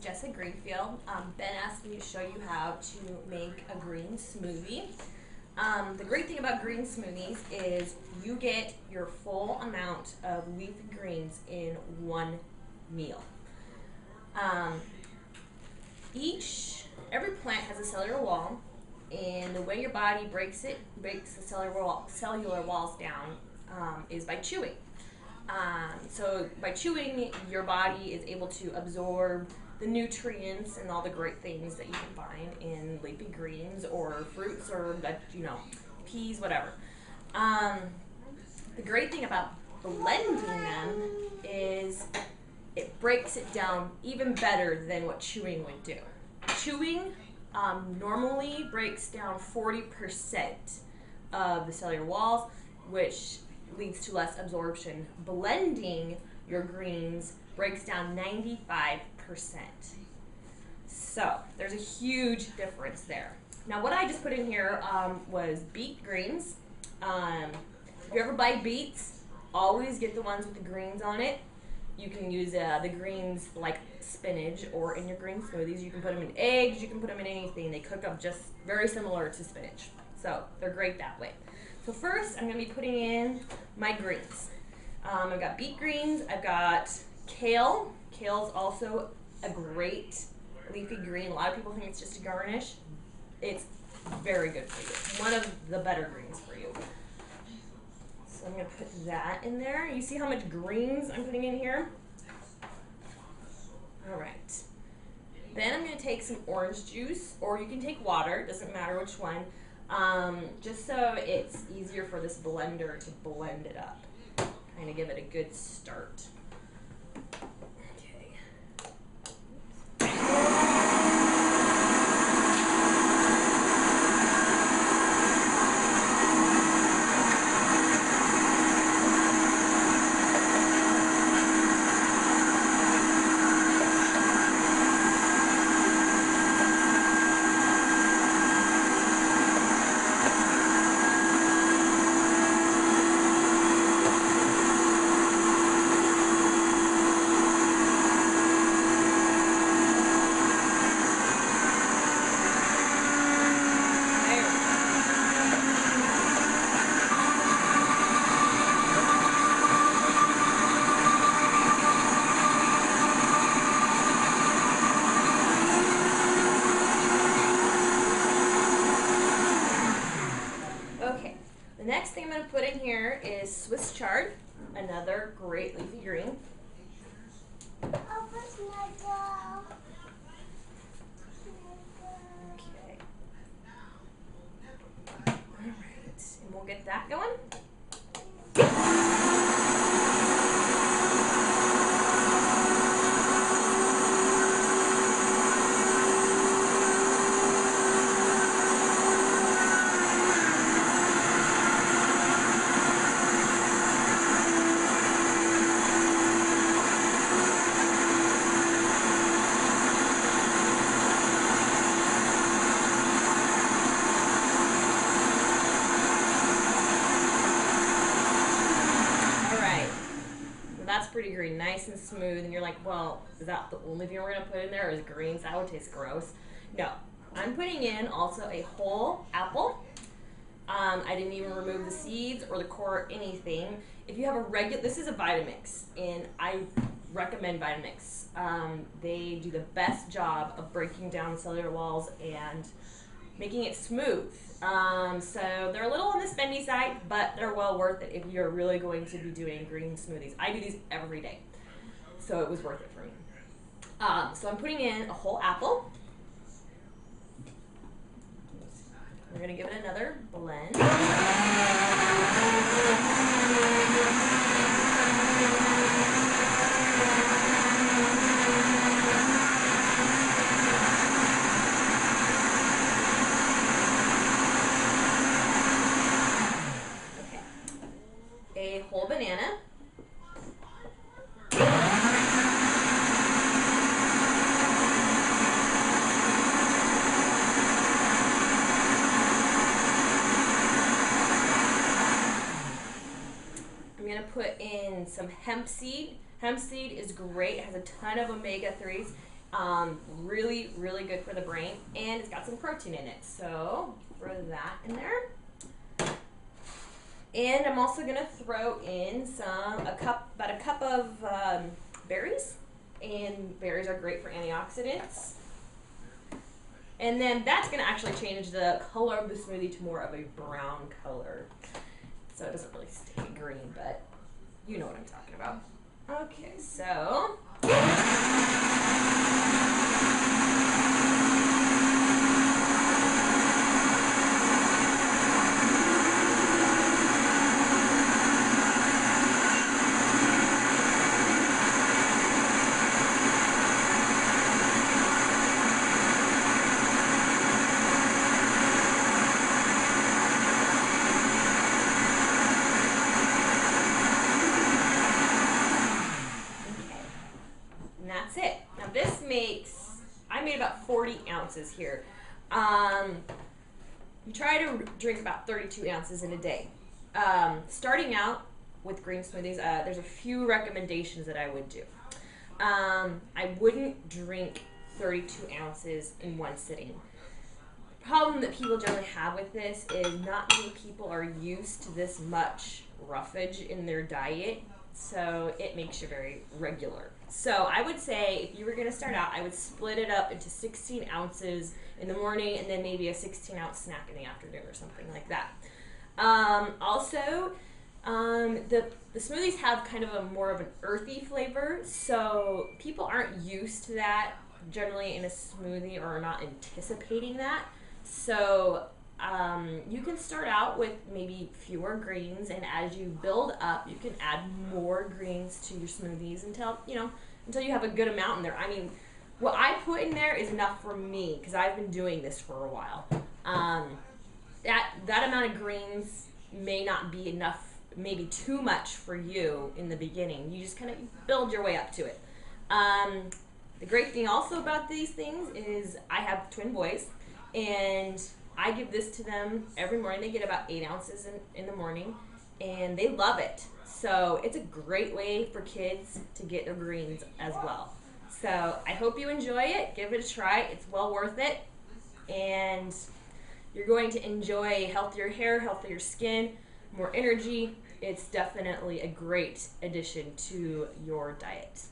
Jessa Greenfield. Ben asked me to show you how to make a green smoothie. The great thing about green smoothies is you get your full amount of leafy greens in one meal. Every plant has a cellular wall, and the way your body breaks the cellular walls down is by chewing. So by chewing, your body is able to absorb the nutrients and all the great things that you can find in leafy greens or fruits or peas, whatever. The great thing about blending them is it breaks it down even better than what chewing would do. Chewing normally breaks down 40% of the cellular walls, which leads to less absorption. Blending your greens breaks down 95%. So there's a huge difference there. Now what I just put in here was beet greens. If you ever buy beets, always get the ones with the greens on it. You can use the greens like spinach or in your green smoothies. You can put them in eggs, you can put them in anything. They cook up just very similar to spinach. So they're great that way. So first I'm going to be putting in my greens. I've got beet greens, I've got kale. Kale's also a great leafy green. A lot of people think it's just a garnish. It's very good for you. One of the better greens for you. So I'm going to put that in there. You see how much greens I'm putting in here? All right. Then I'm going to take some orange juice, or you can take water. It doesn't matter which one. Just so it's easier for this blender to blend it up. Kind of give it a good start. Okay. The next thing I'm going to put in here is Swiss chard, another great leafy green. Okay. Alright, and we'll get that going. That's pretty green, nice and smooth, and you're like, well, is that the only thing we're going to put in there is greens? That would taste gross. No, I'm putting in also a whole apple. I didn't even remove the seeds or the core or anything. If you have a this is a vita-mix, and I recommend vita-mix. They do the best job of breaking down cellular walls and making it smooth. So they're a little on the spendy side, but they're well worth it if you're really going to be doing green smoothies. I do these every day, so it was worth it for me. So I'm putting in a whole apple. We're going to give it another blend. A whole banana. I'm going to put in some hemp seed. Hemp seed is great. It has a ton of omega-3s. Really, really good for the brain, and it's got some protein in it. So throw that in there. And I'm also gonna throw in about a cup of berries, and berries are great for antioxidants. And then that's gonna actually change the color of the smoothie to more of a brown color, so it doesn't really stay green, but you know what I'm talking about. Okay, so. And that's it. Now this I made about 40 ounces here. You try to drink about 32 ounces in a day. Starting out with green smoothies, there's a few recommendations that I would do. I wouldn't drink 32 ounces in one sitting. The problem that people generally have with this is not many people are used to this much roughage in their diet, so it makes you very regular. So I would say if you were going to start out, I would split it up into 16 ounces in the morning and then maybe a 16-ounce snack in the afternoon or something like that. Also, the smoothies have kind of a more of an earthy flavor, so people aren't used to that generally in a smoothie or are not anticipating that. So you can start out with maybe fewer greens, and as you build up, you can add more greens to your smoothies until you have a good amount in there. I mean, what I put in there is enough for me because I've been doing this for a while. That amount of greens may not be enough, maybe too much for you in the beginning. You just kind of build your way up to it. The great thing also about these things is I have twin boys, and I give this to them every morning. They get about 8 ounces in the morning, and they love it. So it's a great way for kids to get their greens as well. So I hope you enjoy it. Give it a try. It's well worth it. And you're going to enjoy healthier hair, healthier skin, more energy. It's definitely a great addition to your diet.